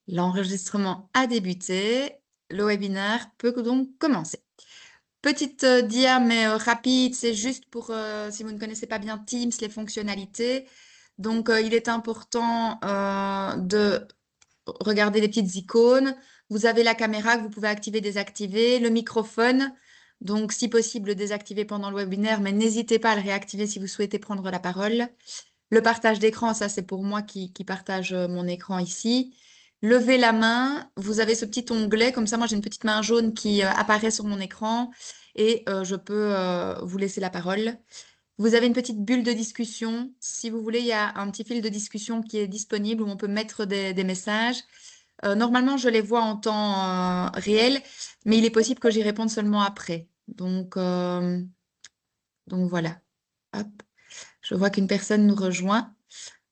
L'enregistrement a débuté. Le webinaire peut donc commencer. Petite dia, mais rapide, c'est juste pour, si vous ne connaissez pas bien Teams, les fonctionnalités. Donc, il est important de regarder les petites icônes. Vous avez la caméra que vous pouvez activer, désactiver, le microphone. Donc, si possible, le désactiver pendant le webinaire, mais n'hésitez pas à le réactiver si vous souhaitez prendre la parole. Le partage d'écran, ça c'est pour moi qui partage mon écran ici. Levez la main, vous avez ce petit onglet, comme ça moi j'ai une petite main jaune qui apparaît sur mon écran et je peux vous laisser la parole. Vous avez une petite bulle de discussion. Si vous voulez, il y a un petit fil de discussion qui est disponible où on peut mettre des messages. Normalement, je les vois en temps réel, mais il est possible que j'y réponde seulement après. Donc voilà. Hop. Je vois qu'une personne nous rejoint.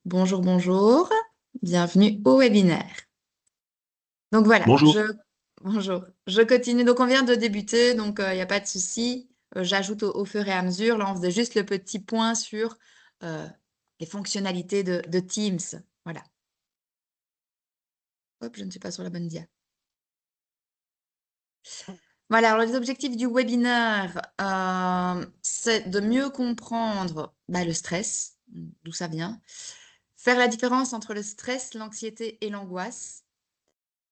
Bonjour, bonjour. Bienvenue au webinaire. Donc voilà, Bonjour. bonjour. Je continue. Donc on vient de débuter, donc il n'y a pas de souci. J'ajoute au fur et à mesure. Là, on faisait juste le petit point sur euh, les fonctionnalités de Teams. Voilà. Hop, je ne suis pas sur la bonne dia. Voilà, alors les objectifs du webinaire, c'est de mieux comprendre le stress, d'où ça vient, faire la différence entre le stress, l'anxiété et l'angoisse,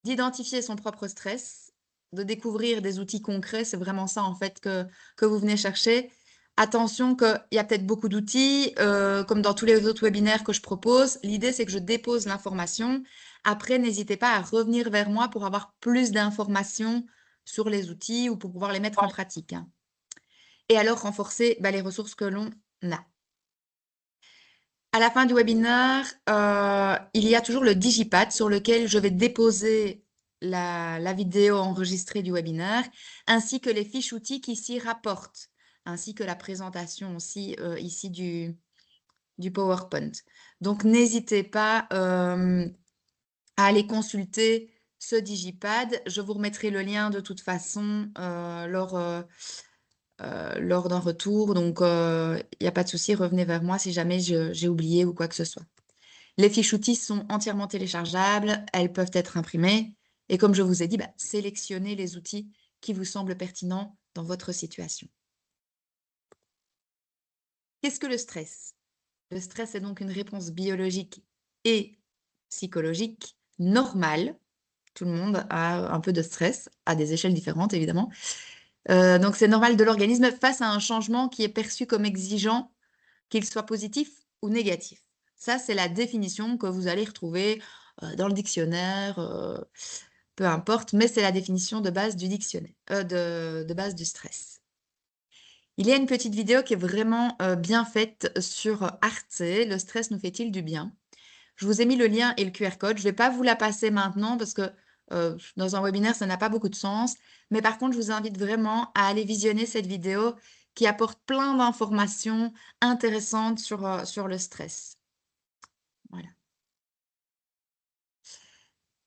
d'identifier son propre stress, de découvrir des outils concrets, c'est vraiment ça en fait que vous venez chercher. Attention qu'il y a peut-être beaucoup d'outils, comme dans tous les autres webinaires que je propose. L'idée, c'est que je dépose l'information. Après, n'hésitez pas à revenir vers moi pour avoir plus d'informations sur les outils ou pour pouvoir les mettre en pratique, hein. Et alors, renforcer les ressources que l'on a. À la fin du webinaire, il y a toujours le digipad sur lequel je vais déposer la vidéo enregistrée du webinaire, ainsi que les fiches outils qui s'y rapportent, ainsi que la présentation aussi ici du PowerPoint. Donc, n'hésitez pas à aller consulter ce digipad. Je vous remettrai le lien de toute façon lors d'un retour. Donc, il n'y a pas de souci, revenez vers moi si jamais j'ai oublié ou quoi que ce soit. Les fiches outils sont entièrement téléchargeables, elles peuvent être imprimées. Et comme je vous ai dit, sélectionnez les outils qui vous semblent pertinents dans votre situation. Qu'est-ce que le stress? Le stress est donc une réponse biologique et psychologique normale. Tout le monde a un peu de stress, à des échelles différentes évidemment. Donc c'est normal de l'organisme face à un changement qui est perçu comme exigeant, qu'il soit positif ou négatif. Ça, c'est la définition que vous allez retrouver dans le dictionnaire, peu importe, mais c'est la définition de base du dictionnaire, de base du stress. Il y a une petite vidéo qui est vraiment bien faite sur Arte, Le stress nous fait-il du bien? Je vous ai mis le lien et le QR code. Je ne vais pas vous la passer maintenant parce que dans un webinaire, ça n'a pas beaucoup de sens. Mais par contre, je vous invite vraiment à aller visionner cette vidéo qui apporte plein d'informations intéressantes sur le stress. Voilà.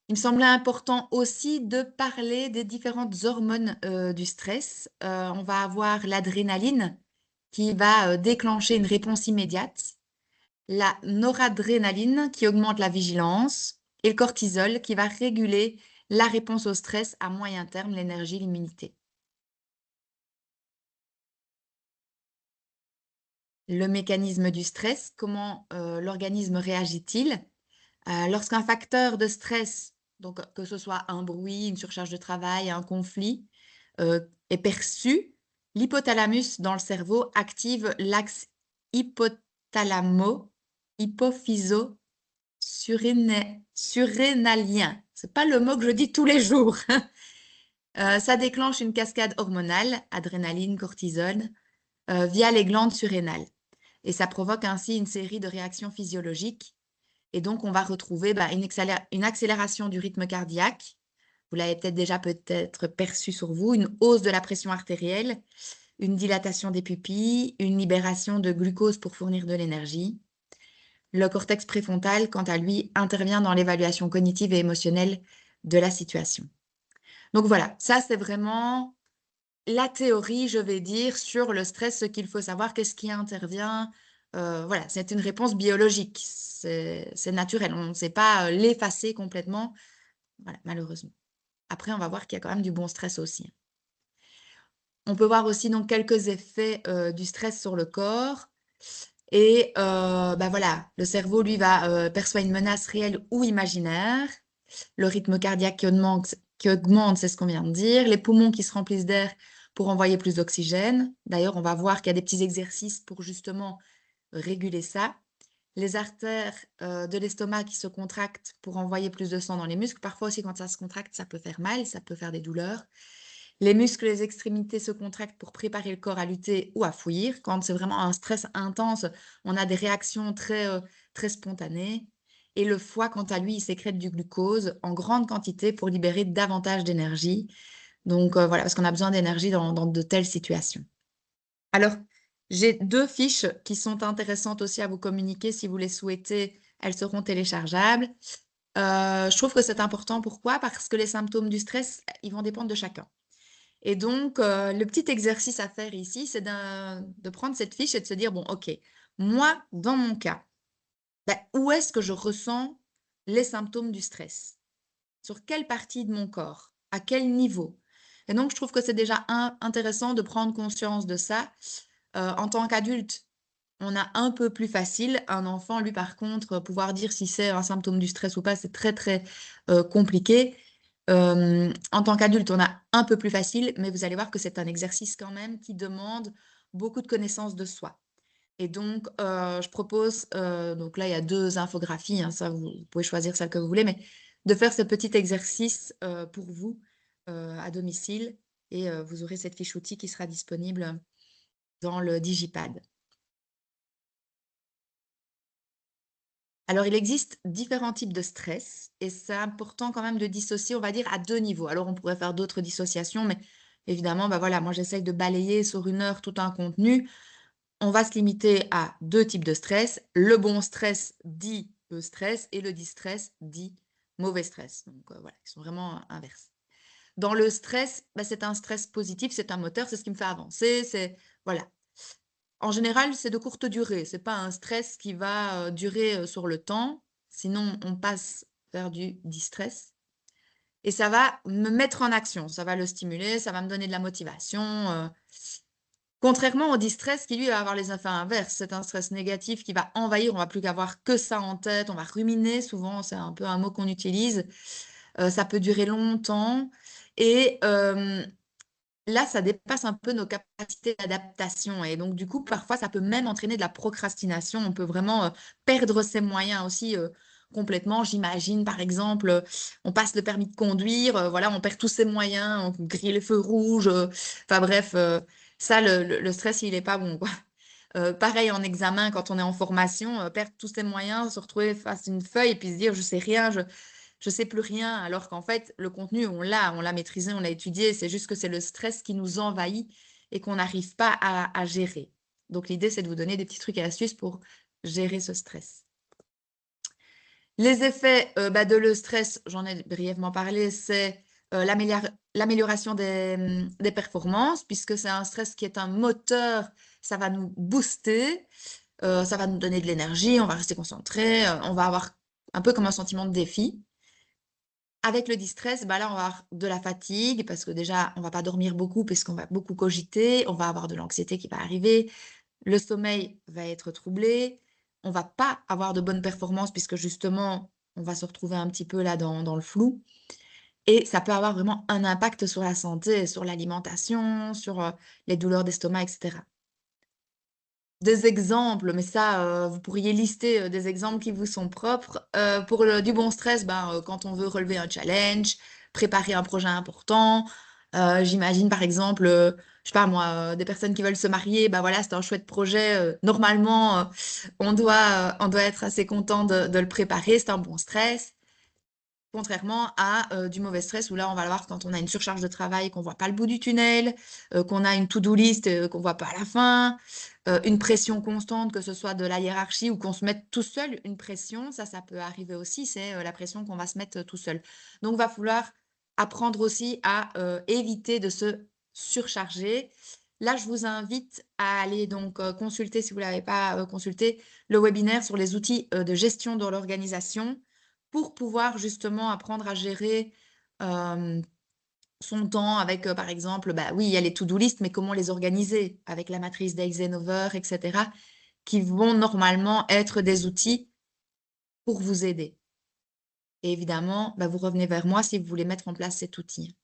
Il me semblait important aussi de parler des différentes hormones du stress. On va avoir l'adrénaline qui va déclencher une réponse immédiate, la noradrénaline qui augmente la vigilance et le cortisol qui va réguler la réponse au stress à moyen terme, l'énergie, l'immunité. Le mécanisme du stress, comment l'organisme réagit-il? Lorsqu'un facteur de stress, donc que ce soit un bruit, une surcharge de travail, un conflit, est perçu, l'hypothalamus dans le cerveau active l'axe hypothalamo-hypophyso-surrénalien. C'est pas le mot que je dis tous les jours. Ça déclenche une cascade hormonale, adrénaline, cortisol, via les glandes surrénales. Et ça provoque ainsi une série de réactions physiologiques. Et donc, on va retrouver une accélération du rythme cardiaque. Vous l'avez peut-être perçu sur vous, une hausse de la pression artérielle, une dilatation des pupilles, une libération de glucose pour fournir de l'énergie. Le cortex préfrontal, quant à lui, intervient dans l'évaluation cognitive et émotionnelle de la situation. Donc voilà, ça c'est vraiment la théorie, je vais dire, sur le stress, ce qu'il faut savoir, qu'est-ce qui intervient. Voilà, c'est une réponse biologique, c'est naturel. On ne sait pas l'effacer complètement. Voilà, malheureusement. Après, on va voir qu'il y a quand même du bon stress aussi. On peut voir aussi donc quelques effets, du stress sur le corps et bah, voilà, le cerveau lui va, perçoit une menace réelle ou imaginaire. Le rythme cardiaque qui augmente, c'est ce qu'on vient de dire. Les poumons qui se remplissent d'air pour envoyer plus d'oxygène. D'ailleurs, on va voir qu'il y a des petits exercices pour justement réguler ça. Les artères, de l'estomac qui se contractent pour envoyer plus de sang dans les muscles. Parfois aussi, quand ça se contracte, ça peut faire mal, ça peut faire des douleurs. Les muscles des extrémités se contractent pour préparer le corps à lutter ou à fuir. Quand c'est vraiment un stress intense, on a des réactions très spontanées. Et le foie, quant à lui, il sécrète du glucose en grande quantité pour libérer davantage d'énergie. Donc voilà, parce qu'on a besoin d'énergie dans de telles situations. Alors, j'ai 2 fiches qui sont intéressantes aussi à vous communiquer si vous les souhaitez, elles seront téléchargeables. Je trouve que c'est important. Pourquoi? Parce que les symptômes du stress, ils vont dépendre de chacun. Et donc, le petit exercice à faire ici, c'est de prendre cette fiche et de se dire: «Bon, OK, moi, dans mon cas, bah, où est-ce que je ressens les symptômes du stress? Sur quelle partie de mon corps? À quel niveau?» Et donc je trouve que c'est déjà intéressant de prendre conscience de ça. En tant qu'adulte, on a un peu plus facile. Un enfant, lui, par contre, pouvoir dire si c'est un symptôme du stress ou pas, c'est très, compliqué. En tant qu'adulte, on a un peu plus facile, mais vous allez voir que c'est un exercice quand même qui demande beaucoup de connaissance de soi. Et donc, je propose, donc là, il y a 2 infographies, hein, ça vous pouvez choisir celle que vous voulez, mais de faire ce petit exercice, pour vous, à domicile et vous aurez cette fiche outil qui sera disponible dans le digipad. Alors, il existe différents types de stress et c'est important quand même de dissocier, on va dire, à 2 niveaux. Alors, on pourrait faire d'autres dissociations, mais évidemment, bah, voilà, moi, j'essaye de balayer sur 1 heure tout un contenu. On va se limiter à 2 types de stress. Le bon stress dit stress et le distress dit mauvais stress. Donc, voilà, ils sont vraiment inverses. Dans le stress, bah, c'est un stress positif, c'est un moteur, c'est ce qui me fait avancer, c'est voilà. En général, c'est de courte durée, c'est pas un stress qui va, durer, sur le temps, sinon on passe vers du distress et ça va me mettre en action, ça va le stimuler, ça va me donner de la motivation, contrairement au distress qui lui va avoir les effets inverses. C'est un stress négatif qui va envahir, on va plus qu'avoir que ça en tête, on va ruminer souvent, c'est un peu un mot qu'on utilise, ça peut durer longtemps et là, ça dépasse un peu nos capacités d'adaptation et donc du coup, parfois, ça peut même entraîner de la procrastination. On peut vraiment, perdre ses moyens aussi, complètement. J'imagine, par exemple, on passe le permis de conduire, voilà, on perd tous ses moyens, on grille les feux rouges, enfin bref, ça, le stress, il est pas bon, quoi. Pareil en examen, quand on est en formation, perdre tous ses moyens, se retrouver face à une feuille et puis se dire: «Je sais rien, je sais plus rien», alors qu'en fait, le contenu, on l'a maîtrisé, on l'a étudié. C'est juste que c'est le stress qui nous envahit et qu'on n'arrive pas à gérer. Donc l'idée, c'est de vous donner des petits trucs et astuces pour gérer ce stress. Les effets, bah, de le stress, j'en ai brièvement parlé, c'est, l'amélioration des performances puisque c'est un stress qui est un moteur, ça va nous booster, ça va nous donner de l'énergie, on va rester concentré, on va avoir un peu comme un sentiment de défi. Avec le distress, bah, là, on va avoir de la fatigue parce que déjà, on va pas dormir beaucoup puisqu'on va beaucoup cogiter, on va avoir de l'anxiété qui va arriver, le sommeil va être troublé, on va pas avoir de bonnes performances puisque justement, on va se retrouver un petit peu là dans le flou et ça peut avoir vraiment un impact sur la santé, sur l'alimentation, sur, les douleurs d'estomac et cetera. Des exemples, mais ça, vous pourriez lister, des exemples qui vous sont propres. Pour le du bon stress, ben, quand on veut relever un challenge, préparer un projet important, j'imagine par exemple, je sais pas moi, des personnes qui veulent se marier, bah, voilà, c'est un chouette projet, normalement, on doit être assez content de le préparer, c'est un bon stress. Contrairement à, du mauvais stress où là, on va le voir quand on a une surcharge de travail, qu'on voit pas le bout du tunnel, qu'on a une to-do list, qu'on voit pas à la fin, une pression constante, que ce soit de la hiérarchie ou qu'on se mette tout seul une pression, ça peut arriver aussi, c'est, la pression qu'on va se mettre, tout seul. Donc va falloir apprendre aussi à, éviter de se surcharger. Là, je vous invite à aller donc, consulter, si vous l'avez pas, consulté, le webinaire sur les outils, de gestion de l'organisation pour pouvoir justement apprendre à gérer son temps avec, par exemple, bah oui, il y a les to-do list, mais comment les organiser avec la matrice d'Eisenhower, etc., qui vont normalement être des outils pour vous aider. Et évidemment, bah, vous revenez vers moi si vous voulez mettre en place cet outil.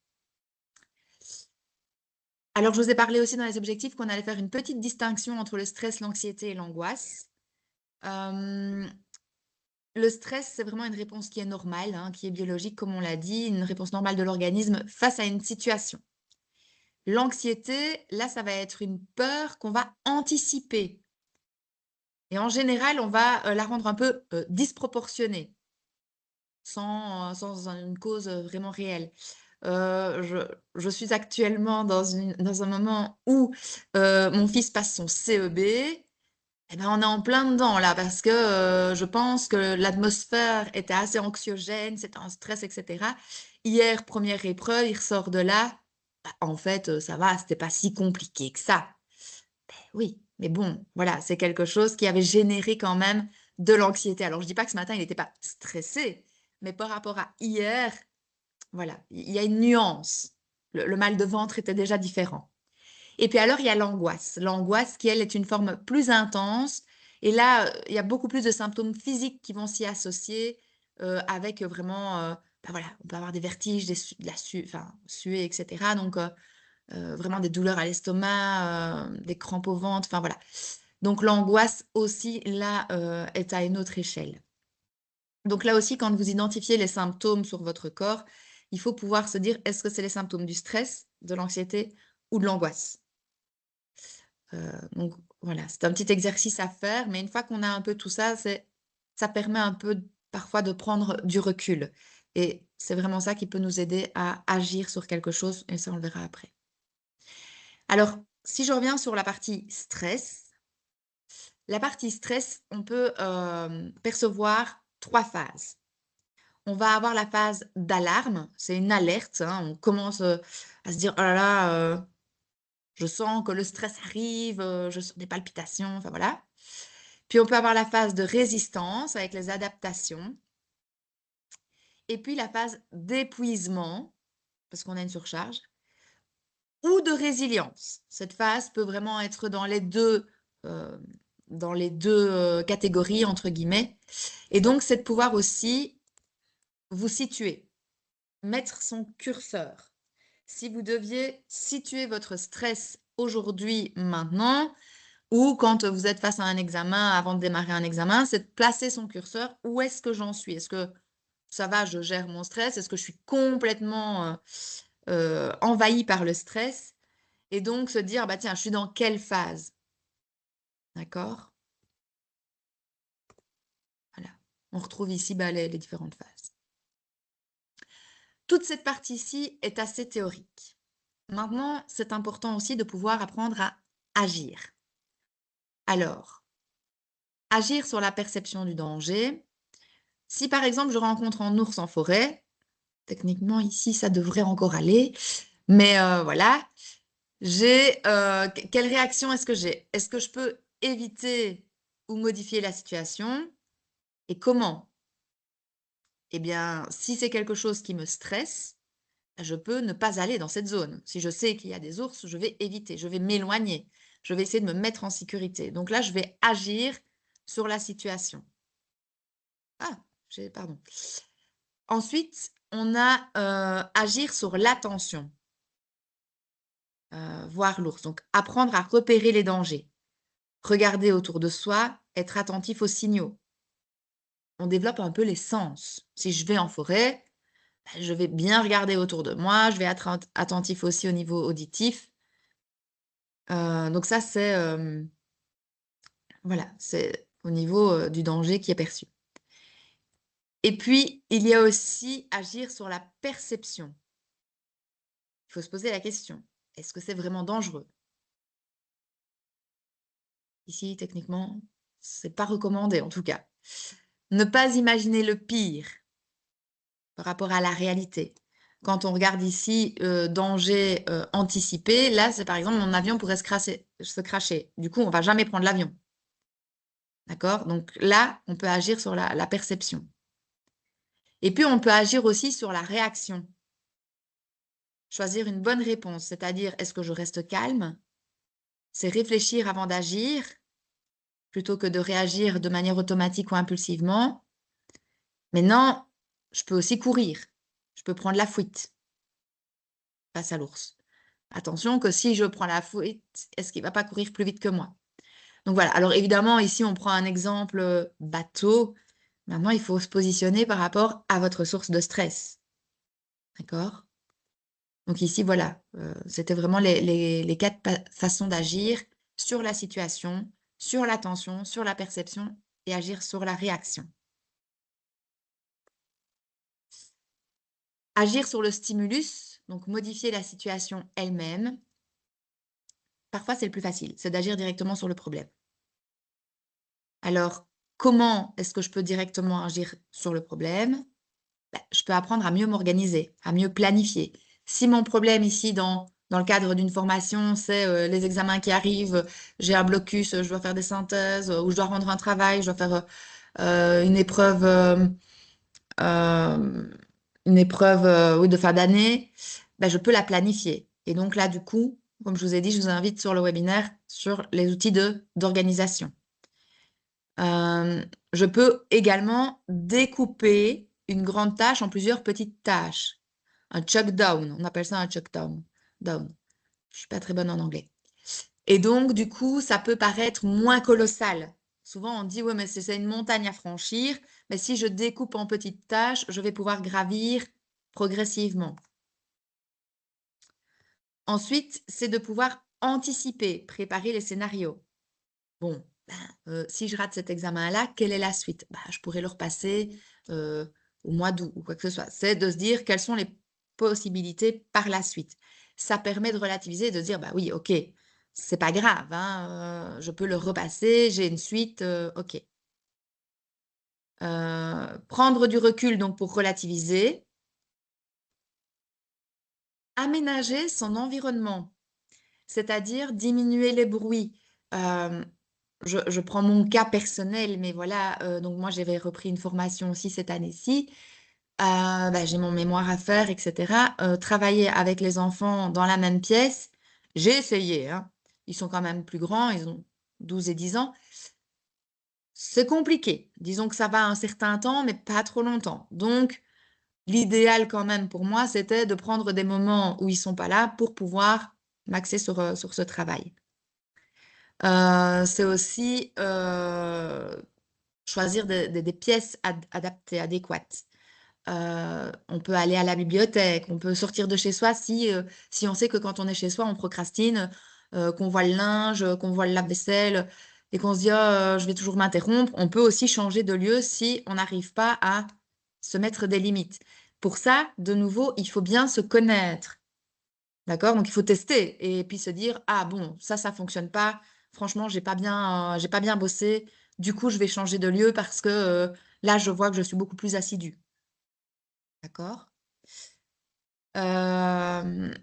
Alors, je vous ai parlé aussi dans les objectifs qu'on allait faire une petite distinction entre le stress, l'anxiété et l'angoisse. Le stress, c'est vraiment une réponse qui est normale, hein, qui est biologique, comme on l'a dit, une réponse normale de l'organisme face à une situation. L'anxiété, là, ça va être une peur qu'on va anticiper. Et en général, on va la rendre un peu disproportionnée, sans une cause vraiment réelle. Je suis actuellement dans un moment où mon fils passe son CEB. Eh ben, on est en plein dedans là parce que je pense que l'atmosphère était assez anxiogène, c'était un stress, etc. Hier, première épreuve, il ressort de là. Bah, en fait, ça va, c'était pas si compliqué que ça. Oui, mais bon, voilà, c'est quelque chose qui avait généré quand même de l'anxiété. Alors, je dis pas que ce matin, il n'était pas stressé, mais par rapport à hier, voilà, il y a une nuance. Le mal de ventre était déjà différent. Et puis alors, il y a l'angoisse. L'angoisse qui, elle, est une forme plus intense. Et là, il y a beaucoup plus de symptômes physiques qui vont s'y associer avec vraiment, bah voilà, on peut avoir des vertiges, enfin, suer, etc. Donc, vraiment des douleurs à l'estomac, des crampes au ventre, enfin voilà. Donc l'angoisse aussi, là, est à une autre échelle. Donc là aussi, quand vous identifiez les symptômes sur votre corps, il faut pouvoir se dire, est-ce que c'est les symptômes du stress, de l'anxiété ou de l'angoisse? Donc voilà, c'est un petit exercice à faire, mais une fois qu'on a un peu tout ça, ça permet un peu parfois de prendre du recul. Et c'est vraiment ça qui peut nous aider à agir sur quelque chose, et ça, on le verra après. Alors, si je reviens sur la partie stress, on peut percevoir 3 phases. On va avoir la phase d'alarme, c'est une alerte, hein, on commence à se dire: «Oh là là, je sens que le stress arrive, je sens des palpitations», enfin voilà. Puis on peut avoir la phase de résistance avec les adaptations et puis la phase d'épuisement, parce qu'on a une surcharge, ou de résilience. Cette phase peut vraiment être heu, dans les 2 «catégories» entre guillemets et donc c'est de pouvoir aussi vous situer, mettre son curseur. Si vous deviez situer votre stress aujourd'hui, maintenant, ou quand vous êtes face à un examen, avant de démarrer un examen, c'est de placer son curseur. Où est-ce que j'en suis? Est-ce que ça va, je gère mon stress? Est-ce que je suis complètement envahie par le stress? Et donc se dire, bah tiens, je suis dans quelle phase? D'accord? Voilà. On retrouve ici bah, les différentes phases. Toute cette partie-ci est assez théorique. Maintenant, c'est important aussi de pouvoir apprendre à agir. Alors, agir sur la perception du danger. Si par exemple je rencontre un ours en forêt, techniquement ici ça devrait encore aller, mais voilà, quelle réaction est-ce que j'ai? Est-ce que je peux éviter ou modifier la situation et comment? Eh bien, si c'est quelque chose qui me stresse, je peux ne pas aller dans cette zone. Si je sais qu'il y a des ours, je vais éviter, je vais m'éloigner, je vais essayer de me mettre en sécurité. Donc là, je vais agir sur la situation. Ah, pardon. Ensuite, on a agir sur l'attention, voir l'ours. Donc, apprendre à repérer les dangers, regarder autour de soi, être attentif aux signaux. On développe un peu les sens. Si je vais en forêt, bah, je vais bien regarder autour de moi, je vais être attentif aussi au niveau auditif. Donc ça, voilà, c'est au niveau du danger qui est perçu. Et puis, il y a aussi agir sur la perception. Il faut se poser la question, est-ce que c'est vraiment dangereux? Ici, techniquement, c'est pas recommandé en tout cas. Ne pas imaginer le pire par rapport à la réalité. Quand on regarde ici, danger, anticipé, là, c'est par exemple mon avion pourrait se cracher. Du coup, on va jamais prendre l'avion. D'accord? Donc là, on peut agir sur la perception. Et puis, on peut agir aussi sur la réaction. Choisir une bonne réponse, c'est-à-dire, est-ce que je reste calme? C'est réfléchir avant d'agir, plutôt que de réagir de manière automatique ou impulsivement. Maintenant, je peux aussi courir. Je peux prendre la fuite face à l'ours. Attention que si je prends la fuite, est-ce qu'il ne va pas courir plus vite que moi? Donc voilà. Alors évidemment, ici, on prend un exemple bateau. Maintenant, il faut se positionner par rapport à votre source de stress. D'accord? Donc ici, voilà, c'était vraiment les 4 façons d'agir sur la situation, sur l'attention, sur la perception et agir sur la réaction. Agir sur le stimulus, donc modifier la situation elle-même, parfois c'est le plus facile, c'est d'agir directement sur le problème. Alors, comment est-ce que je peux directement agir sur le problème? Je peux apprendre à mieux m'organiser, à mieux planifier. Si mon problème ici, dans le cadre d'une formation, c'est les examens qui arrivent, j'ai un blocus, je dois faire des synthèses, ou je dois rendre un travail, je dois faire une épreuve, oui, de fin d'année, je peux la planifier. Et donc là, du coup, comme je vous ai dit, je vous invite sur le webinaire sur les outils d'organisation. Je peux également découper une grande tâche en plusieurs petites tâches. Un chuck down, on appelle ça un chuck down. Je suis pas très bonne en anglais. Et donc, du coup, ça peut paraître moins colossal. Souvent, on dit, ouais, mais c'est une montagne à franchir. Mais si je découpe en petites tâches, je vais pouvoir gravir progressivement. Ensuite, c'est de pouvoir anticiper, préparer les scénarios. Bon, si je rate cet examen-là, quelle est la suite? Je pourrais le repasser au mois d'août ou quoi que ce soit. C'est de se dire quelles sont les possibilités par la suite. Ça permet de relativiser et de se dire, oui, ok, c'est pas grave, hein, je peux le repasser, j'ai une suite, ok. Prendre du recul donc pour relativiser. Aménager son environnement, c'est-à-dire diminuer les bruits. Je prends mon cas personnel, mais voilà, donc moi j'avais repris une formation aussi cette année-ci. J'ai mon mémoire à faire, etc. Travailler avec les enfants dans la même pièce, j'ai essayé, hein. Ils sont quand même plus grands, ils ont 12 et 10 ans. C'est compliqué. Disons que ça va un certain temps, mais pas trop longtemps. Donc, l'idéal quand même pour moi, c'était de prendre des moments où ils sont pas là pour pouvoir m'axer sur ce travail. C'est aussi choisir des pièces adaptées, adéquates. On peut aller à la bibliothèque, on peut sortir de chez soi si on sait que quand on est chez soi, on procrastine, qu'on voit le linge, qu'on voit le lave-vaisselle et qu'on se dit oh, je vais toujours m'interrompre. On peut aussi changer de lieu si on n'arrive pas à se mettre des limites. Pour ça, de nouveau, il faut bien se connaître. D'accord? Donc, il faut tester et puis se dire, ah bon, ça fonctionne pas. Franchement, j'ai pas bien bossé. Du coup, je vais changer de lieu parce que là, je vois que je suis beaucoup plus assidue. D'accord? Euh,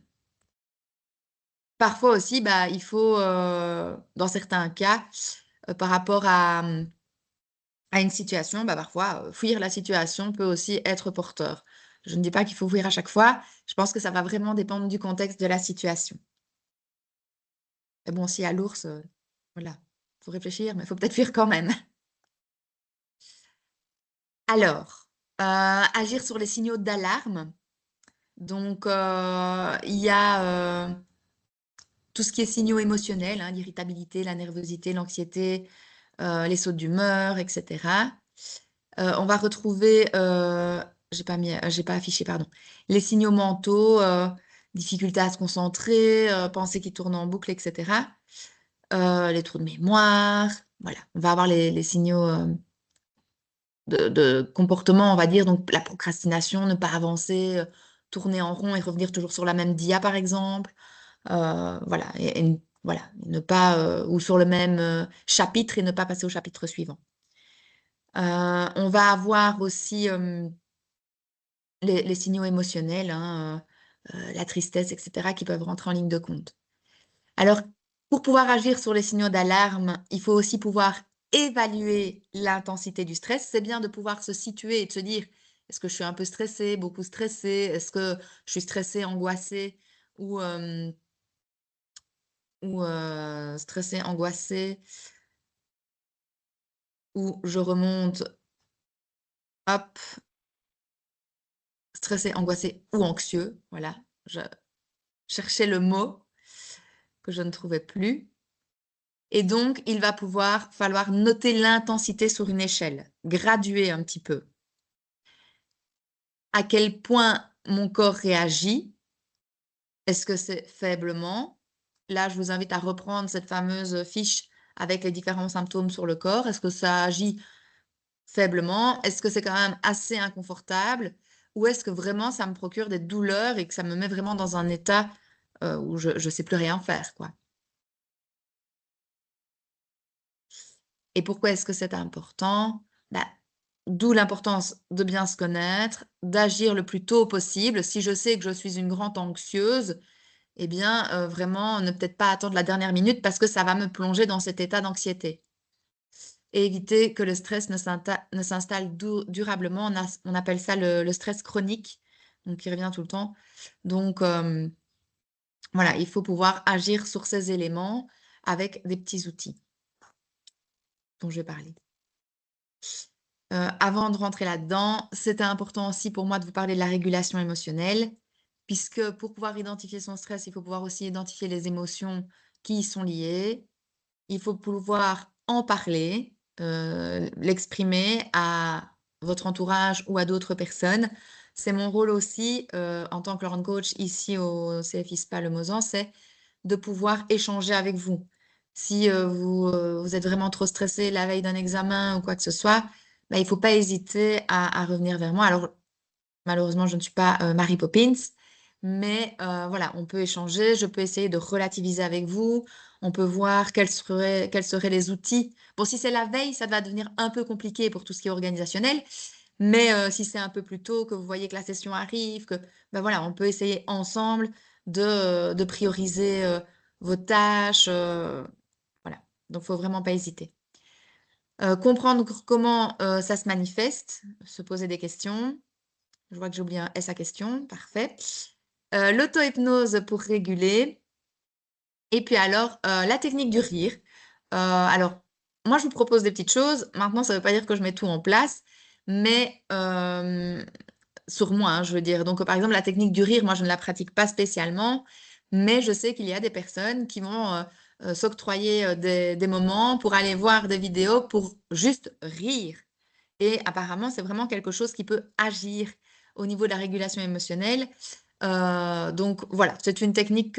Parfois aussi, il faut, dans certains cas, par rapport à une situation, parfois, fuir la situation peut aussi être porteur. Je ne dis pas qu'il faut fuir à chaque fois. Je pense que ça va vraiment dépendre du contexte de la situation. Mais bon, s'il y a l'ours, voilà, faut réfléchir, mais il faut peut-être fuir quand même. Alors, agir sur les signaux d'alarme. Donc, il y a tout ce qui est signaux émotionnels, hein, l'irritabilité, la nervosité, l'anxiété, les sautes d'humeur, etc. On va retrouver, j'ai pas affiché, pardon, les signaux mentaux, difficulté à se concentrer, pensée qui tourne en boucle, etc. Les trous de mémoire, voilà. On va avoir les signaux de comportement, on va dire, donc la procrastination, ne pas avancer, tourner en rond et revenir toujours sur la même dia, par exemple. Voilà, voilà, ne pas, ou sur le même chapitre et ne pas passer au chapitre suivant. On va avoir aussi les signaux émotionnels, hein, la tristesse, etc., qui peuvent rentrer en ligne de compte. Alors, pour pouvoir agir sur les signaux d'alarme, il faut aussi pouvoir évaluer l'intensité du stress. C'est bien de pouvoir se situer et de se dire, Est-ce que je suis un peu stressée, beaucoup stressée? Est-ce que je suis stressée, angoissée ou, stressée, angoissée ou je remonte, hop, stressé, angoissé ou anxieux? Voilà, je cherchais le mot que je ne trouvais plus et donc il va falloir noter l'intensité sur une échelle, graduer un petit peu. À quel point mon corps réagit? Est-ce que c'est faiblement? Là, je vous invite à reprendre cette fameuse fiche avec les différents symptômes sur le corps. Est-ce que ça agit faiblement? Est-ce que c'est quand même assez inconfortable? Ou est-ce que vraiment ça me procure des douleurs et que ça me met vraiment dans un état, où je ne sais plus rien faire, quoi? Et pourquoi est-ce que c'est important? Bah, d'où l'importance de bien se connaître, d'agir le plus tôt possible. Si je sais que je suis une grande anxieuse, eh bien, vraiment ne peut-être pas attendre la dernière minute parce que ça va me plonger dans cet état d'anxiété et éviter que le stress ne s'installe durablement. On appelle ça le stress chronique, donc qui revient tout le temps. Donc, voilà, il faut pouvoir agir sur ces éléments avec des petits outils dont je vais parler. Avant de rentrer là-dedans, c'était important aussi pour moi de vous parler de la régulation émotionnelle, puisque pour pouvoir identifier son stress, il faut pouvoir aussi identifier les émotions qui y sont liées. Il faut pouvoir en parler, l'exprimer à votre entourage ou à d'autres personnes. C'est mon rôle aussi, en tant que Learn Coach ici au CFI SPA Le Mozan, c'est de pouvoir échanger avec vous. Si, vous êtes vraiment trop stressé la veille d'un examen ou quoi que ce soit, bah, il ne faut pas hésiter à revenir vers moi. Alors malheureusement, je ne suis pas, Mary Poppins, mais voilà, on peut échanger, je peux essayer de relativiser avec vous, on peut voir quels seraient les outils. Bon, si c'est la veille, ça va devenir un peu compliqué pour tout ce qui est organisationnel, mais si c'est un peu plus tôt, que vous voyez que la session arrive, que bah, voilà, on peut essayer ensemble de prioriser, vos tâches, voilà. Donc faut vraiment pas hésiter. Comprendre comment, ça se manifeste, se poser des questions. Je vois que j'ai oublié un S à question, parfait. L'auto-hypnose pour réguler et puis alors, la technique du rire. Alors moi, je vous propose des petites choses. Maintenant, ça ne veut pas dire que je mets tout en place, mais sur moi, hein, je veux dire. Donc, par exemple, la technique du rire, moi, je ne la pratique pas spécialement, mais je sais qu'il y a des personnes qui vont, s'octroyer, des moments pour aller voir des vidéos pour juste rire et apparemment, c'est vraiment quelque chose qui peut agir au niveau de la régulation émotionnelle. Donc voilà, c'est une technique,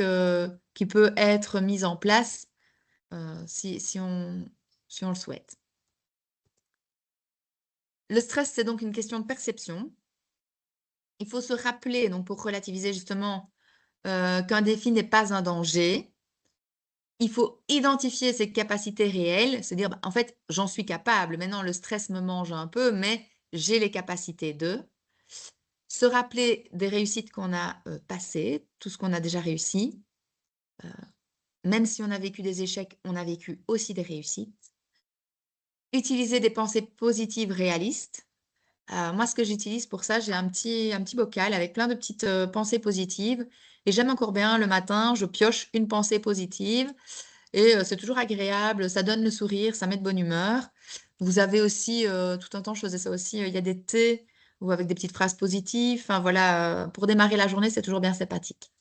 qui peut être mise en place, si on le souhaite. Le stress, c'est donc une question de perception. Il faut se rappeler, donc pour relativiser justement, qu'un défi n'est pas un danger. Il faut identifier ses capacités réelles, se dire: «Bah, en fait, j'en suis capable. Maintenant, le stress me mange un peu, mais j'ai les capacités de». Se rappeler des réussites qu'on a, passées, tout ce qu'on a déjà réussi. Heu, Même si on a vécu des échecs, on a vécu aussi des réussites. Utiliser des pensées positives réalistes. Moi, ce que j'utilise pour ça, j'ai un petit bocal avec plein de petites, pensées positives et j'aime encore bien le matin, je pioche une pensée positive et c'est toujours agréable, ça donne le sourire, ça met de bonne humeur. Vous avez aussi, tout un temps, je faisais ça aussi, il y a des thés ou avec des petites phrases positives. Enfin voilà, pour démarrer la journée, c'est toujours bien sympathique.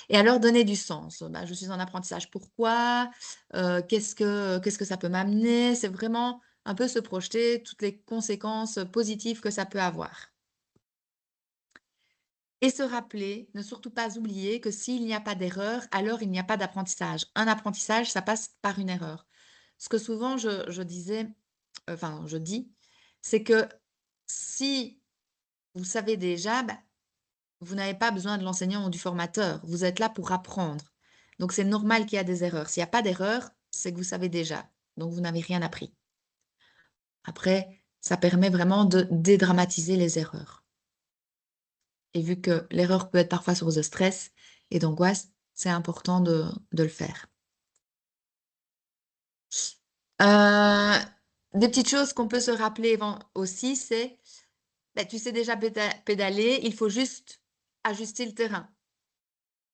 Et alors donner du sens. Bah, je suis en apprentissage, pourquoi? Qu'est-ce que ça peut m'amener? C'est vraiment un peu se projeter toutes les conséquences positives que ça peut avoir. Et se rappeler, ne surtout pas oublier que s'il n'y a pas d'erreur, alors il n'y a pas d'apprentissage. Un apprentissage, ça passe par une erreur. Ce que souvent je disais, enfin je dis, c'est que si vous savez déjà, bah, vous n'avez pas besoin de l'enseignant ou du formateur. Vous êtes là pour apprendre. Donc c'est normal qu'il y a des erreurs. S'il n'y a pas d'erreur, c'est que vous savez déjà. Donc vous n'avez rien appris. Après, ça permet vraiment de dédramatiser les erreurs. Et vu que l'erreur peut être parfois source de stress et d'angoisse, c'est important de le faire. Des petites choses qu'on peut se rappeler aussi, c'est Bah, tu sais déjà pédaler, il faut juste ajuster le terrain.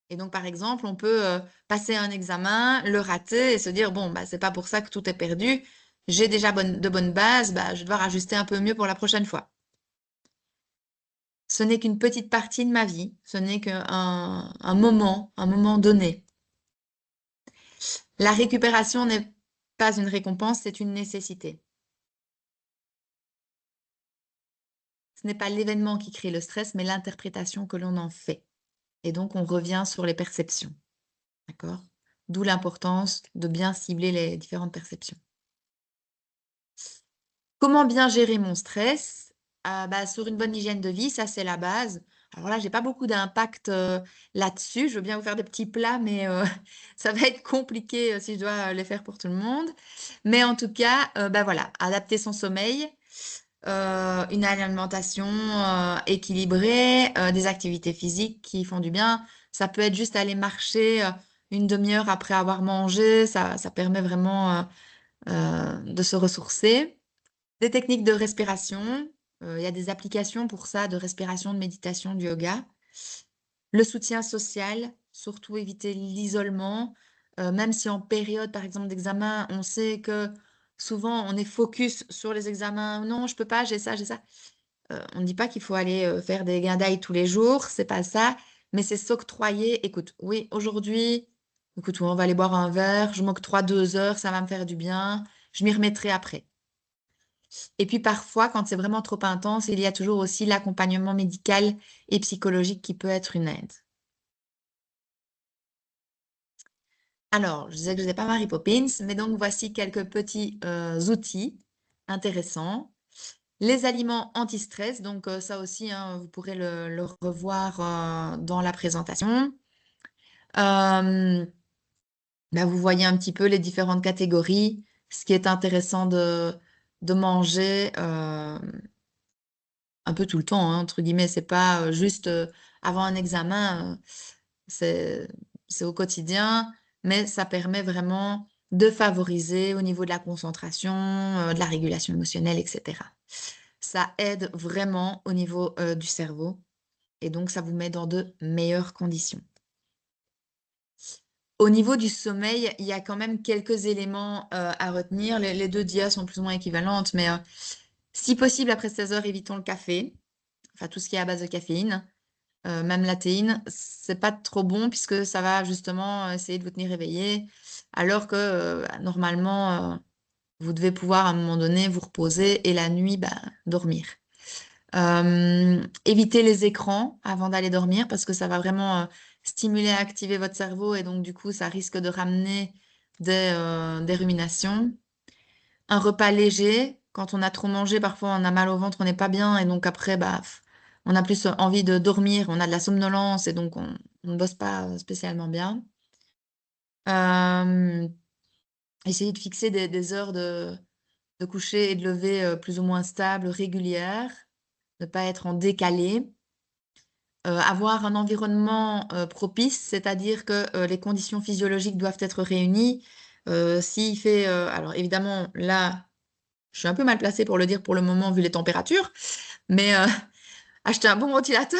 Et donc, par exemple, on peut passer un examen, le rater et se dire, bon, bah, c'est pas pour ça que tout est perdu. J'ai déjà de bonnes bases, bah, je vais devoir ajuster un peu mieux pour la prochaine fois. Ce n'est qu'une petite partie de ma vie, ce n'est un moment donné. La récupération n'est pas une récompense, c'est une nécessité. Ce n'est pas l'événement qui crée le stress, mais l'interprétation que l'on en fait. Et donc, on revient sur les perceptions. D'accord? D'où l'importance de bien cibler les différentes perceptions. Comment bien gérer mon stress? Bah, sur une bonne hygiène de vie, ça c'est la base. Alors là, j'ai pas beaucoup d'impact, là-dessus. Je veux bien vous faire des petits plats, mais ça va être compliqué, si je dois, les faire pour tout le monde. Mais en tout cas, bah, voilà, adapter son sommeil, une alimentation, équilibrée, des activités physiques qui font du bien. Ça peut être juste aller marcher, 1/2 heure après avoir mangé, ça permet vraiment, de se ressourcer. Des techniques de respiration, il y a des applications pour ça, de respiration, de méditation, de yoga. Le soutien social, surtout éviter l'isolement, même si en période, par exemple, d'examen, on sait que souvent on est focus sur les examens: «Non, je peux pas, j'ai ça, j'ai ça». On ne dit pas qu'il faut aller, faire des guindailles tous les jours, c'est pas ça, mais c'est s'octroyer: «Écoute, oui, aujourd'hui, écoute, on va aller boire un verre, je m'octroie 2 heures, ça va me faire du bien, je m'y remettrai après». Et puis parfois, quand c'est vraiment trop intense, il y a toujours aussi l'accompagnement médical et psychologique qui peut être une aide. Alors, je disais que je n'étais pas Mary Poppins, mais donc voici quelques petits outils intéressants. Les aliments anti-stress, donc ça aussi, hein, vous pourrez le revoir dans la présentation. Euh, Bah, vous voyez un petit peu les différentes catégories, ce qui est intéressant de manger. Un peu tout le temps, hein, entre guillemets. C'est pas, juste, avant un examen, c'est c'est au quotidien, mais ça permet vraiment de favoriser au niveau de la concentration, de la régulation émotionnelle et cetera. Ça aide vraiment au niveau, du cerveau et donc ça vous met dans de meilleures conditions. Au niveau du sommeil, il y a quand même quelques éléments, à retenir. Les 2 DIA sont plus ou moins équivalentes, mais, si possible après 16 heures, évitons le café, enfin tout ce qui est à base de caféine. Même la théine, c'est pas trop bon puisque ça va justement, essayer de vous tenir éveillé, alors que, bah, normalement, vous devez pouvoir à un moment donné vous reposer et la nuit, bah, dormir. Évitez les écrans avant d'aller dormir parce que ça va vraiment, stimuler et activer votre cerveau et donc du coup, ça risque de ramener des ruminations. Un repas léger, quand on a trop mangé, parfois on a mal au ventre, on n'est pas bien et donc après, bah, on a plus envie de dormir, on a de la somnolence et donc on ne bosse pas spécialement bien. Hem, Essayer de fixer des heures de coucher et de lever, plus ou moins stables, régulières, ne pas être en décalé. Avoir un environnement, propice, c'est-à-dire que, les conditions physiologiques doivent être réunies. S'il fait, alors évidemment là, je suis un peu mal placée pour le dire pour le moment vu les températures, mais acheter un bon ventilateur.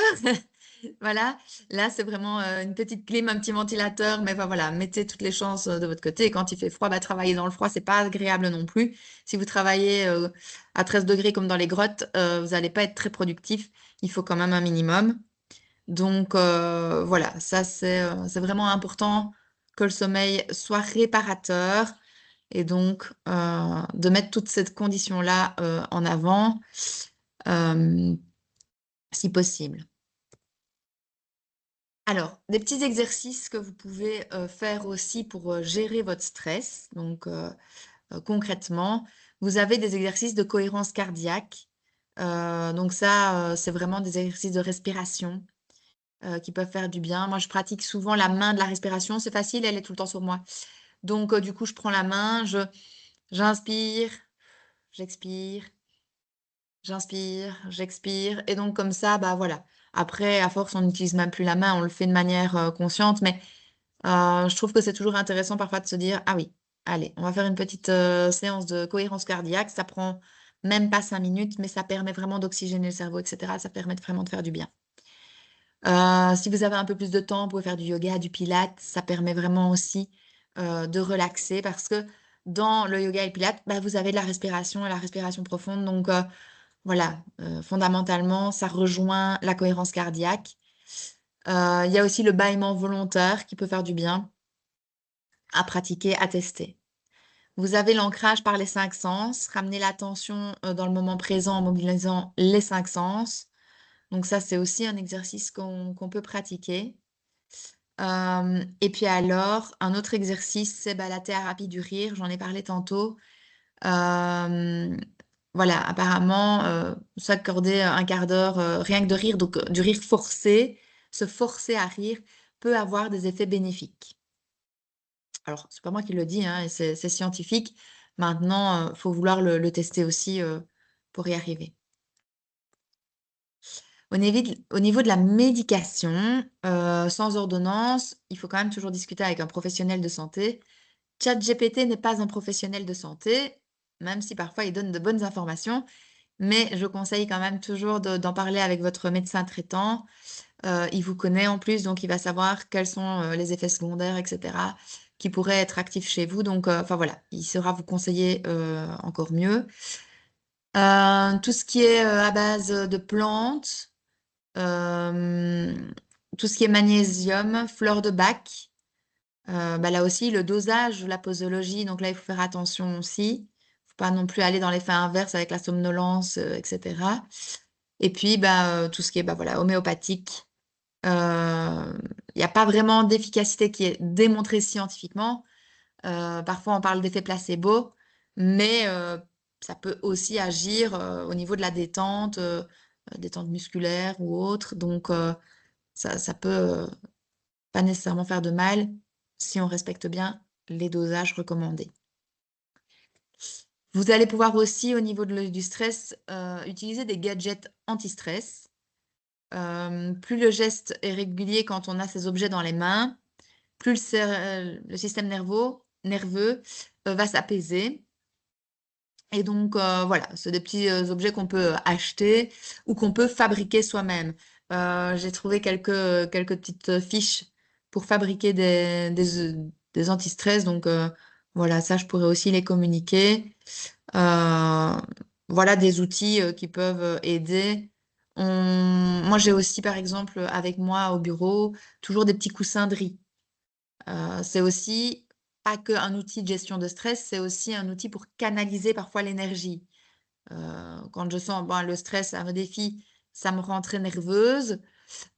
Voilà, là, c'est vraiment, une petite clim, un petit ventilateur, mais enfin voilà, mettez toutes les chances, de votre côté et quand il fait froid, bah, travailler dans le froid, c'est pas agréable non plus. Si vous travaillez, à 13 degrés comme dans les grottes, vous allez pas être très productif. Il faut quand même un minimum. Donc voilà, ça c'est vraiment important que le sommeil soit réparateur et donc de mettre toute cette condition-là, en avant, hem, si possible. Alors, des petits exercices que vous pouvez, faire aussi pour, gérer votre stress. Donc concrètement, vous avez des exercices de cohérence cardiaque. Donc ça, c'est vraiment des exercices de respiration, qui peuvent faire du bien. Moi, je pratique souvent la main de la respiration. C'est facile, elle est tout le temps sur moi. Donc du coup, je prends la main, j'inspire, j'expire, j'inspire, j'expire et donc comme ça, bah, voilà. Après, à force, on n'utilise même plus la main, on le fait de manière, consciente, mais je trouve que c'est toujours intéressant parfois de se dire: «Ah oui, allez, on va faire une petite, séance de cohérence cardiaque». Ça prend même pas 5 minutes, mais ça permet vraiment d'oxygéner le cerveau, etc. Ça permet vraiment de faire du bien. Si vous avez un peu plus de temps, vous pouvez faire du yoga, du pilates. Ça permet vraiment aussi de relaxer parce que dans le yoga et le pilates, bah, vous avez de la respiration et la respiration profonde. Donc voilà, fondamentalement, ça rejoint la cohérence cardiaque. Il y a aussi le bâillement volontaire qui peut faire du bien à pratiquer, à tester. Vous avez l'ancrage par les 5 sens, ramener l'attention dans le moment présent en mobilisant les 5 sens. Donc ça, c'est aussi un exercice qu'on peut pratiquer. Et puis alors, un autre exercice, c'est bah, la thérapie du rire, j'en ai parlé tantôt. Euh, voilà, apparemment, s'accorder un quart d'heure rien que de rire, donc du rire forcé, se forcer à rire, peut avoir des effets bénéfiques. Alors, c'est pas moi qui le dis, hein, et c'est scientifique. Maintenant, faut vouloir le tester aussi pour y arriver. Au niveau de la médication, sans ordonnance, il faut quand même toujours discuter avec un professionnel de santé. ChatGPT n'est pas un professionnel de santé, même si parfois il donne de bonnes informations, mais je conseille quand même toujours d'en parler avec votre médecin traitant. Il vous connaît en plus, donc il va savoir quels sont les effets secondaires, etc., qui pourraient être actifs chez vous. Donc, enfin voilà, il saura vous conseiller encore mieux. Tout ce qui est à base de plantes, euh, tout ce qui est magnésium, fleur de bac. Bah là aussi, le dosage, la posologie, donc là, il faut faire attention aussi. Faut pas non plus aller dans l'effet inverse avec la somnolence, etc. Et puis, bah, tout ce qui est bah, voilà, homéopathique. Il n'y a pas vraiment d'efficacité qui est démontrée scientifiquement. Parfois, on parle d'effet placebo, mais ça peut aussi agir au niveau de la détente musculaire ou autre. Donc, ça peut pas nécessairement faire de mal si on respecte bien les dosages recommandés. Vous allez pouvoir aussi, au niveau du stress, utiliser des gadgets anti-stress. Plus le geste est régulier quand on a ces objets dans les mains, plus le système nerveux va s'apaiser. Et donc, voilà, c'est des petits objets qu'on peut acheter ou qu'on peut fabriquer soi-même. J'ai trouvé quelques petites fiches pour fabriquer des anti-stress. Donc, voilà, ça, je pourrais aussi les communiquer. Euh, voilà des outils qui peuvent aider. Moi, j'ai aussi, par exemple, avec moi au bureau, toujours des petits coussins de riz. C'est aussi pas qu'un outil de gestion de stress, c'est aussi un outil pour canaliser parfois l'énergie. Quand je sens bon, le stress, ça me défie, ça me rend très nerveuse.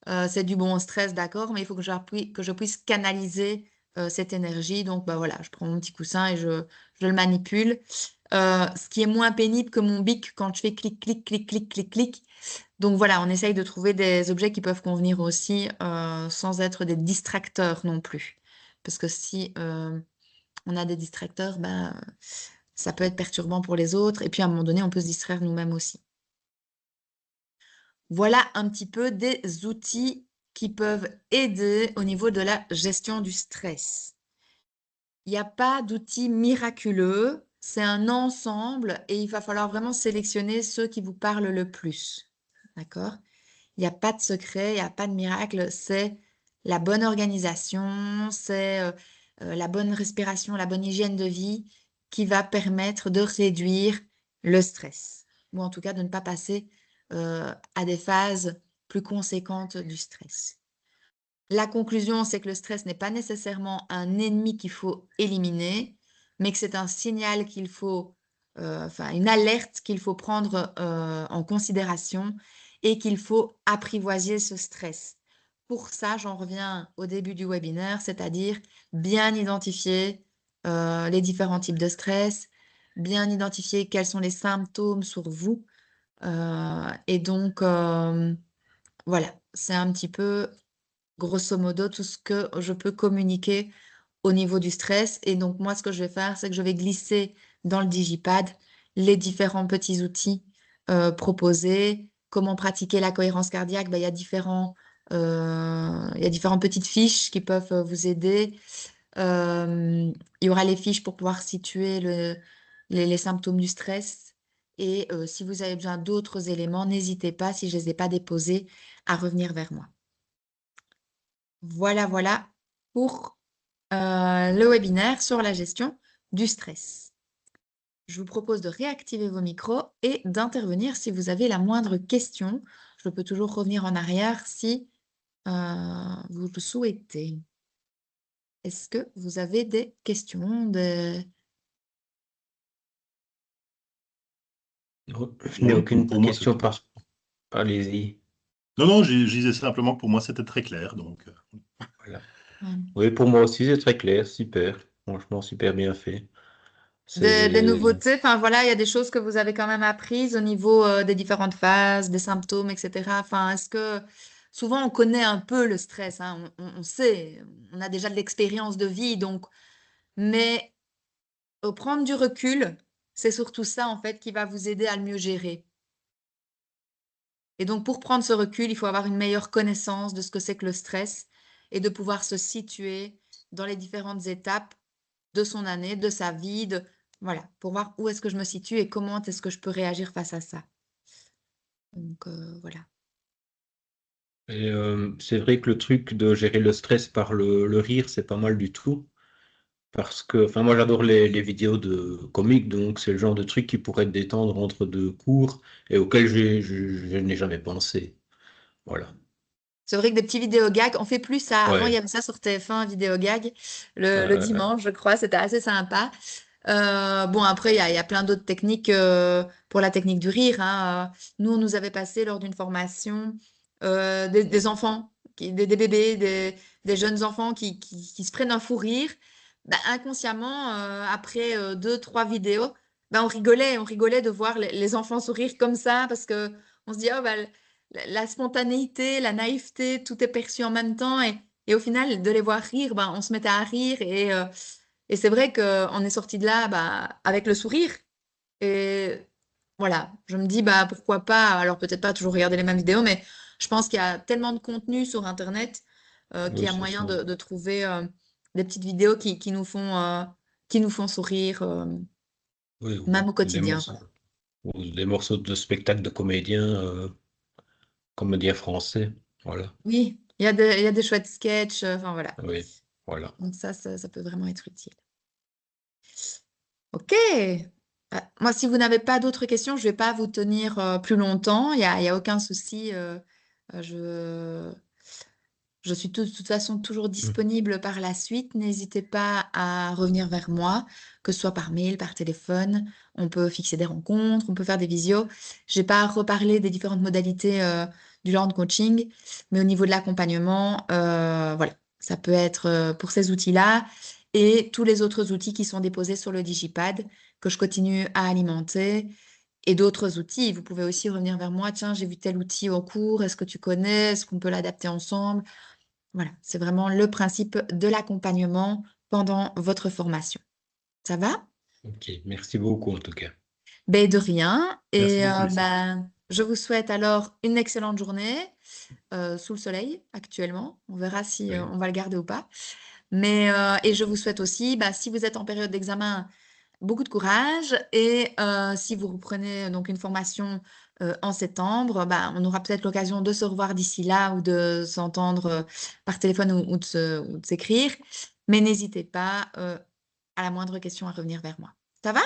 C'est du bon stress, d'accord, mais il faut que je puisse canaliser cette énergie. Donc, bah, voilà, je prends mon petit coussin et je le manipule. Ce qui est moins pénible que mon bic quand je fais clic, clic, clic, clic, clic, clic. Donc voilà, on essaye de trouver des objets qui peuvent convenir aussi sans être des distracteurs non plus. Parce que si on a des distracteurs, ben, ça peut être perturbant pour les autres. Et puis à un moment donné, on peut se distraire nous-mêmes aussi. Voilà un petit peu des outils qui peuvent aider au niveau de la gestion du stress. Il n'y a pas d'outils miraculeux, c'est un ensemble et il va falloir vraiment sélectionner ceux qui vous parlent le plus. D'accord? Il n'y a pas de secret, il n'y a pas de miracle, c'est la bonne organisation, c'est la bonne respiration, la bonne hygiène de vie qui va permettre de réduire le stress, ou en tout cas de ne pas passer à des phases plus conséquentes du stress. La conclusion, c'est que le stress n'est pas nécessairement un ennemi qu'il faut éliminer, mais que c'est un signal qu'il faut, enfin une alerte qu'il faut prendre en considération et qu'il faut apprivoiser ce stress. Pour ça, j'en reviens au début du webinaire, c'est-à-dire bien identifier les différents types de stress, bien identifier quels sont les symptômes sur vous. Et donc, voilà, c'est un petit peu grosso modo tout ce que je peux communiquer au niveau du stress. Et donc, moi, ce que je vais faire, c'est que je vais glisser dans le digipad les différents petits outils proposés. Comment pratiquer la cohérence cardiaque? Ben, il y a différentes petites fiches qui peuvent vous aider. Il y aura les fiches pour pouvoir situer les symptômes du stress. Et si vous avez besoin d'autres éléments, n'hésitez pas, si je ne les ai pas déposés, à revenir vers moi. Voilà, voilà pour le webinaire sur la gestion du stress. Je vous propose de réactiver vos micros et d'intervenir si vous avez la moindre question. Je peux toujours revenir en arrière si vous le souhaitez. Est-ce que vous avez des questions Non, je n'ai aucune question par. Allez-y. Non, je disais simplement que pour moi, c'était très clair. Donc, Voilà. Ouais. Oui, pour moi aussi, c'est très clair, super. Franchement, super bien fait. Des nouveautés, enfin voilà, il y a des choses que vous avez quand même apprises au niveau des différentes phases, des symptômes, etc. Enfin, est-ce que souvent on connaît un peu le stress, hein, on sait, on a déjà de l'expérience de vie, donc, mais prendre du recul, c'est surtout ça en fait qui va vous aider à le mieux gérer. Et donc pour prendre ce recul, il faut avoir une meilleure connaissance de ce que c'est que le stress et de pouvoir se situer dans les différentes étapes de son année, de sa vie, voilà, pour voir où est-ce que je me situe et comment est-ce que je peux réagir face à ça. Donc voilà. Et c'est vrai que le truc de gérer le stress par le rire, c'est pas mal du tout. Parce que, enfin, moi, j'adore les vidéos de comiques, donc c'est le genre de truc qui pourrait te détendre entre deux cours et auquel je n'ai jamais pensé. Voilà. C'est vrai que des petits vidéos gags, on fait plus ça. Avant, il y Ouais. avait ça sur TF1, vidéo gag, le dimanche, je crois, c'était assez sympa. Bon, après, il y a plein d'autres techniques pour la technique du rire, hein. Nous, on nous avait passé lors d'une formation des enfants, des bébés, des jeunes enfants qui se prennent un fou rire. Bah, inconsciemment, après deux, trois vidéos, bah, on rigolait de voir les enfants sourire comme ça parce que on se dit, oh, bah, la spontanéité, la naïveté, tout est perçu en même temps. Et au final, de les voir rire, ben, on se mettait à rire. Et c'est vrai qu'on est sorti de là bah, avec le sourire. Et voilà, je me dis, bah, pourquoi pas, alors peut-être pas toujours regarder les mêmes vidéos, mais je pense qu'il y a tellement de contenu sur Internet qu'il Oui, y a c'est moyen ça. de trouver des petites vidéos qui nous font sourire, Oui, même au ou des quotidien. morceaux, ou des morceaux de spectacle de comédiens français. Voilà. Oui, il y a des chouettes sketchs, enfin voilà. Oui, voilà. Donc ça peut vraiment être utile. Ok. Moi, si vous n'avez pas d'autres questions, je ne vais pas vous tenir plus longtemps. Il y a aucun souci. Je, je suis de toute façon toujours disponible par la suite. N'hésitez pas à revenir vers moi, que ce soit par mail, par téléphone. On peut fixer des rencontres, on peut faire des visios. Je n'ai pas reparlé des différentes modalités du Learn Coaching, mais au niveau de l'accompagnement, voilà, ça peut être pour ces outils-là et tous les autres outils qui sont déposés sur le Digipad que je continue à alimenter. Et d'autres outils, vous pouvez aussi revenir vers moi. Tiens, j'ai vu tel outil au cours. Est-ce que tu connais? Est-ce qu'on peut l'adapter ensemble? Voilà, c'est vraiment le principe de l'accompagnement pendant votre formation. Ça va? Ok, merci beaucoup en tout cas. Ben, de rien. merci Et beaucoup, Lucie. ben, je vous souhaite alors une excellente journée sous le soleil actuellement. On verra si Oui. on va le garder ou pas. Mais, et je vous souhaite aussi, bah, si vous êtes en période d'examen, beaucoup de courage. Et si vous reprenez donc une formation en septembre, bah, on aura peut-être l'occasion de se revoir d'ici là ou de s'entendre par téléphone ou ou de s'écrire. Mais n'hésitez pas à la moindre question à revenir vers moi. Ça va?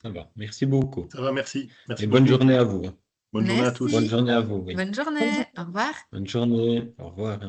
Ça va, merci beaucoup. Ça va, merci. Merci Et bonne beaucoup. journée à vous. Bonne journée à tous. Bonne Merci. journée à vous, oui. Bonne journée. Au revoir. Bonne journée. Au revoir.